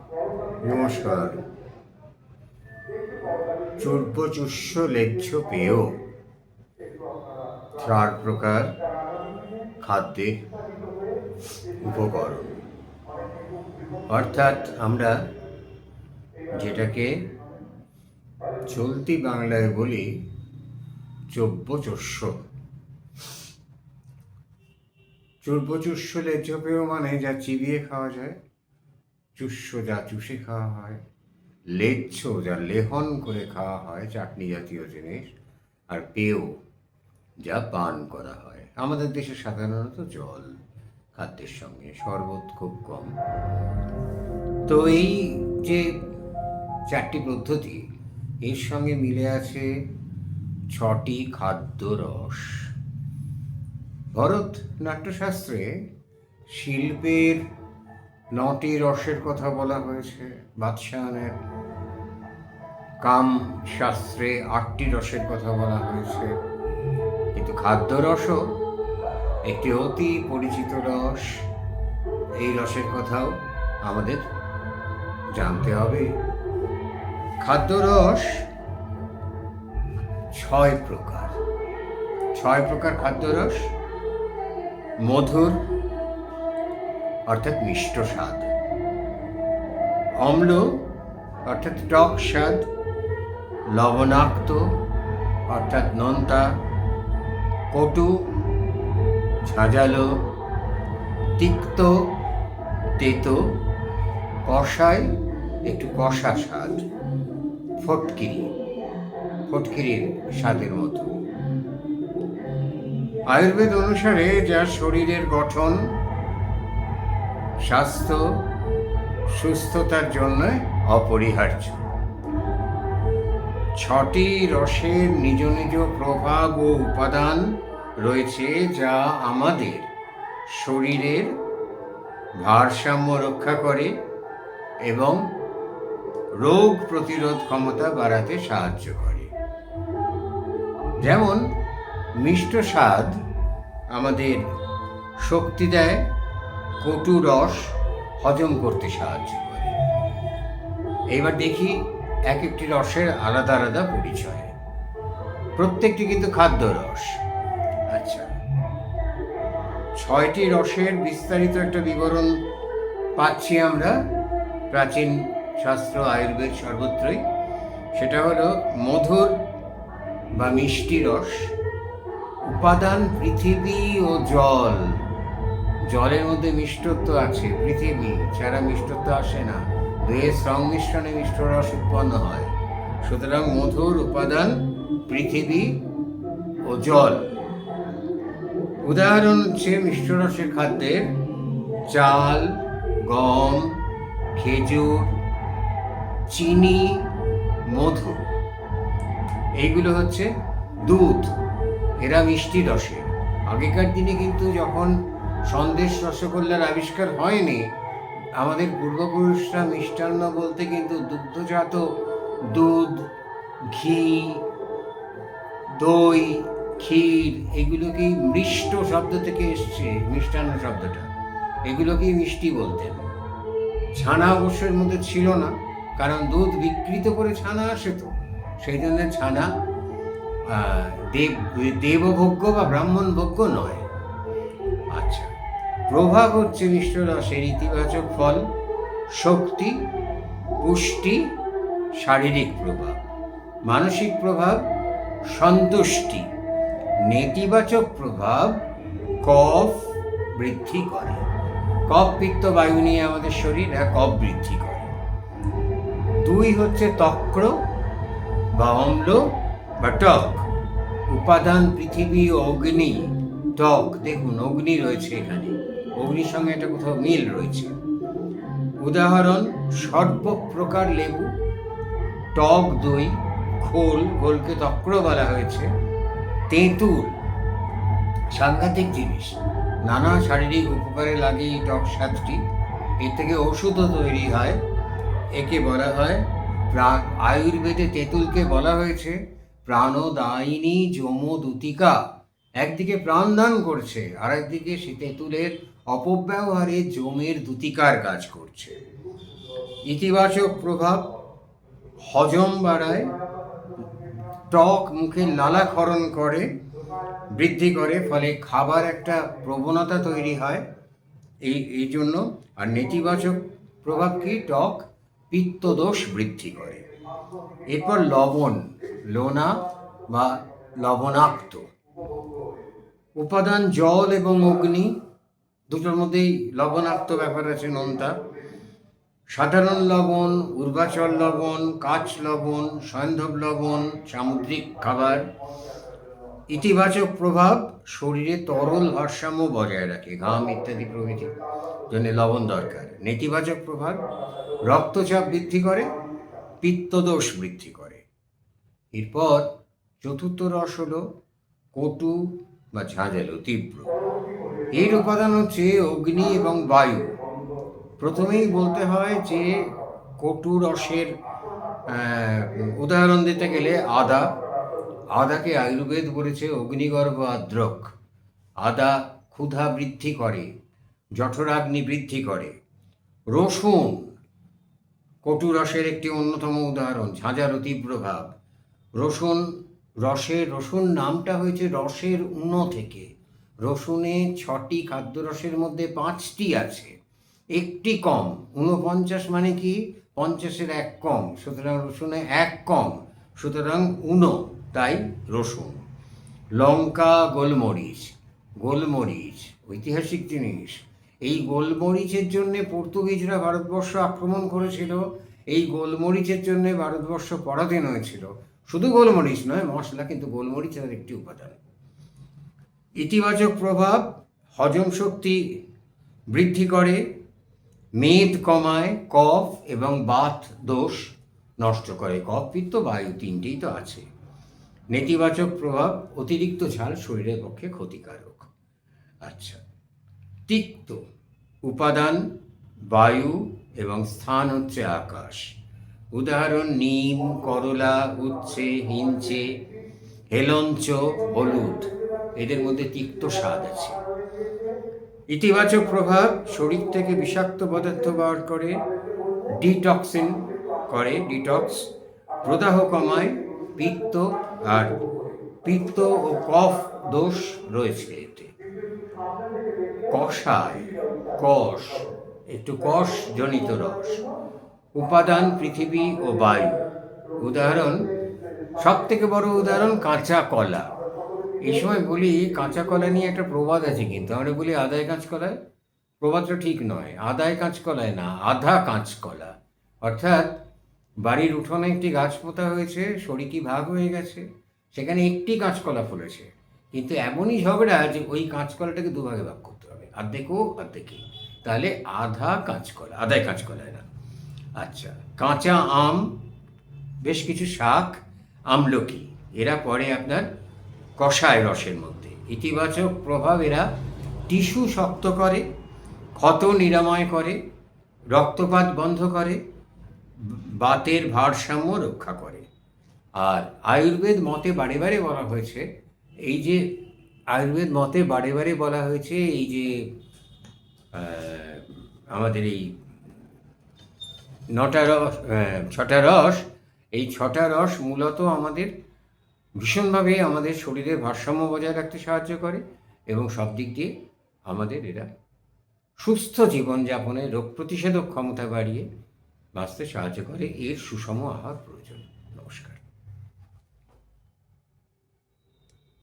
নমস্কার। চূর্পচুষ্য লেহ্য পেয় 4 প্রকার খাদ্যের উপকরণ, অর্থাৎ আমরা যেটাকে চলতি বাংলায় বলি চব্যচস্য। চূর্পচুষ্য লেহ্য পেয় মানে যা চিবিয়ে খাওয়া যায়, চুষ্য যা চুষে খাওয়া হয়, লেহ্য যা লেহন করে খাওয়া হয়, চাটনি জাতীয় জিনিস, আর পেয় যা পান করা হয়। আমাদের দেশে সাধারণত জল খাদ্যের সঙ্গে, শরবত খুব কম। তো এই যে 4টি পদ্ধতি, এর সঙ্গে মিলে আছে 6টি খাদ্য রস। ভরত নাট্যশাস্ত্রে শিল্পের 9টি রসের কথা বলা হয়েছে। বাদশাহনের কাম শাস্ত্রে 8টি রসের কথা বলা হয়েছে। কিন্তু খাদ্যরসও একটি অতি পরিচিত রস। এই রসের কথাও আমাদের জানতে হবে। খাদ্যরস 6 প্রকার। 6 প্রকার খাদ্যরস: মধুর অর্থাৎ মিষ্ট স্বাদ, অম্ল অর্থাৎ টক স্বাদ, লবণাক্ত অর্থাৎ নোনতা, কটু ঝাঁঝালো, তিক্ত তেতো, কষায় একটু কষা স্বাদ, ফটকিরির স্বাদের মতো। আয়ুর্বেদ অনুসারে যা শরীরের গঠন, স্বাস্থ্য, সুস্থতার জন্য অপরিহার্য। 6টি রসের নিজ নিজ প্রভাব ও উপাদান রয়েছে, যা আমাদের শরীরের ভারসাম্য রক্ষা করে এবং রোগ প্রতিরোধ ক্ষমতা বাড়াতে সাহায্য করে। যেমন মিষ্ট স্বাদ আমাদের শক্তি দেয়, কটু রস হজম করতে সাহায্য করে। এইবার দেখি এক একটি রসের আলাদা আলাদা পরিচয়। প্রত্যেকটি কিন্তু খাদ্য রস। আচ্ছা, 6টি রসের বিস্তারিত একটা বিবরণ পাচ্ছি আমরা প্রাচীন শাস্ত্র, আয়ুর্বেদ, সর্বত্রই। সেটা হলো মধুর বা মিষ্টি রস। উপাদান পৃথিবী ও জল। জলের মধ্যে মিষ্টত্ব আছে, পৃথিবী ছাড়া মিষ্টত্ব আসে না, দুয়ের সংমিশ্রণে মিষ্ট রস উৎপন্ন হয়। সুতরাং মধুর উপাদান পৃথিবী ও জল। উদাহরণ হচ্ছে মিষ্ট রসের খাদ্যের চাল, গম, খেজুর, চিনি, মধু। এইগুলো হচ্ছে দুধ, এরা মিষ্টি রসের। আগেকার দিনে কিন্তু যখন সন্দেশ, রসগোল্লার আবিষ্কার হয়নি, আমাদের পূর্বপুরুষরা মিষ্টান্ন বলতে কিন্তু দুগ্ধজাত দুধ, ঘি, দই, ক্ষীর, এগুলোকেই মিষ্ট শব্দ থেকে এসছে, মিষ্টান্ন শব্দটা। এগুলোকেই মিষ্টি বলতেন। ছানা অবশ্যের মধ্যে ছিল না, কারণ দুধ বিকৃত করে ছানা আসে, তো সেই জন্য ছানা দেবভোগ্য বা ব্রাহ্মণ ভোগ্য নয়। আচ্ছা, প্রভাব হচ্ছে মিষ্ট রসের ইতিবাচক ফল: শক্তি, পুষ্টি, শারীরিক প্রভাব। মানসিক প্রভাব: সন্তুষ্টি। নেতিবাচক প্রভাব: কফ বৃদ্ধি করে। কফ, পিত্ত, বায়ু নিয়ে আমাদের শরীর, কফ বৃদ্ধি করে। 2 হচ্ছে তক্র বা অম্ল বা টক। উপাদান পৃথিবী ও অগ্নি। টক, দেখুন অগ্নি রয়েছে এখানে, অগ্নির সঙ্গে একটা কোথাও মিল রয়েছে। উদাহরণ: সর্বপ্রকার লেবু, টক দই, খোল, ঘোলকে তক্র বলা হয়েছে। তেঁতুল, সাংঘাতিক জিনিস, নানা শারীরিক উপকারে লাগে এই টক স্বাদটি। এর থেকে ওষুধও তৈরি হয়, একে বলা হয় আয়ুর্বেদে তেঁতুলকে বলা হয়েছে প্রাণদায়িনী যমদূতিকা। একদিকে প্রাণদান করছে, আর একদিকে সে তেঁতুলের অপব্যবহারে যমের দূতিকার কাজ করছে। ইতিবাচক প্রভাব হজম বাড়ায়, টক মুখের লালাক্ষরণ করে, বৃদ্ধি করে, ফলে খাবার একটা প্রবণতা তৈরি হয় এই জন্য। আর নেতিবাচক প্রভাব কি? টক পিত্তদোষ বৃদ্ধি করে। এরপর লবণ, লোনা বা লবণাক্ত উপাদান জল এবং অগ্নি, দুটোর মধ্যেই লবণাক্ত ব্যাপার আছে, নোনতা। সাধারণ লবণ, উর্বাচল লবণ, কাচ লবণ, সৈন্ধব লবণ, সামুদ্রিক খাবার। ইতিবাচক প্রভাব শরীরে তরল ভারসাম্য বজায় রাখে, ঘাম ইত্যাদি প্রভৃতির জন্য লবণ দরকার। নেতিবাচক প্রভাব রক্তচাপ বৃদ্ধি করে, পিত্তদোষ বৃদ্ধি করে। এরপর চতুর্থ রস হলো কটু বা ঝাঁঝালো, তীব্র। এর উপাদান হচ্ছে অগ্নি এবং বায়ু। প্রথমেই বলতে হয় যে কটু রসের উদাহরণ দিতে গেলে আদা। আদাকে আয়ুর্বেদ বলেছে অগ্নিগর্ভ আদ্রক। আদা ক্ষুধা বৃদ্ধি করে, জঠরাগ্নি বৃদ্ধি করে। রসুন কটু রসের একটি অন্যতম উদাহরণ, ঝাঁঝালো তীব্র ভাব। রসুন নামটা হয়েছে রসের উন থেকে। রসুনে 6টি খাদ্যরসের মধ্যে 5টি আছে, একটি কম। 49 মানে কি? 50-এর 1 কম, সুতরাং রসুনে 1 কম, সুতরাং উনো, তাই রসুন। লঙ্কা, গোলমরিচ ঐতিহাসিক জিনিস। এই গোলমরিচের জন্যে পর্তুগিজরা ভারতবর্ষ আক্রমণ করেছিল, এই গোলমরিচের জন্যে ভারতবর্ষ পরাধীন হয়েছিল। শুধু গোলমরিচ নয়, মশলা, কিন্তু গোলমরিচ এর একটি উপাদান। ইতিবাচক প্রভাব হজম শক্তি বৃদ্ধি করে, মেদ কমায়, কফ এবং বাত দোষ নষ্ট করে। কফ, পিত্ত, বায়ু তিনটেই তো আছে। নেতিবাচক প্রভাব অতিরিক্ত ঝাল শরীরের পক্ষে ক্ষতিকারক। আচ্ছা, তিক্ত উপাদান বায়ু এবং স্থান হচ্ছে আকাশ। উদাহরণ নিম, করলা, উচ্ছে, হিঞ্চে, হেলঞ্চ, হলুদ, এদের মধ্যে তিক্ত স্বাদ আছে। ইতিবাচক প্রভাব শরীর থেকে বিষাক্ত পদার্থ বার করে, ডিটক্স, প্রদাহ কমায়, পিত্ত ও কফ দোষ রয়েছে এতে। কষ জনিত রস। উপাদান পৃথিবী ও বায়ু। উদাহরণ, সব থেকে বড় উদাহরণ কাঁচা কলা। এই সময় বলি কাঁচা কলা নিয়ে একটা প্রবাদ আছে, কিন্তু আমরা বলি আদায় কাঁচকলায়। প্রবাদটা ঠিক নয়, আদায় কাঁচকলায় না, আধা কাঁচকলা। অর্থাৎ বাড়ির উঠোনে একটি গাছ পোতা হয়েছে, শরিকি ভাগ হয়ে গেছে, সেখানে একটি কাঁচকলা ফলেছে, কিন্তু এমনই ঝগড়া যে ওই কাঁচকলাটাকে দুভাগে ভাগ করতে হবে, অর্ধেকে, তাহলে আদায় কাঁচকলায় না। আচ্ছা, কাঁচা আম, বেশ কিছু শাক, আমলকি, এরা পড়ে আপনার কষায় রসের মধ্যে। ইতিবাচক প্রভাব এরা টিস্যু শক্ত করে, ক্ষত নিরাময় করে, রক্তপাত বন্ধ করে, বাতের ভারসাম্য রক্ষা করে। আর আয়ুর্বেদ মতে বারে বারে বলা হয়েছে এই যে আমাদের এই 6টা রস, এই 6টা রস মূলত আমাদের ভীষণভাবে আমাদের শরীরের ভারসাম্য বজায় রাখতে সাহায্য করে, এবং সব দিক দিয়ে আমাদের এরা সুস্থ জীবনযাপনে রোগ প্রতিষেধক ক্ষমতা বাড়িয়ে বাঁচতে সাহায্য করে। এর সুষম আহার প্রয়োজন।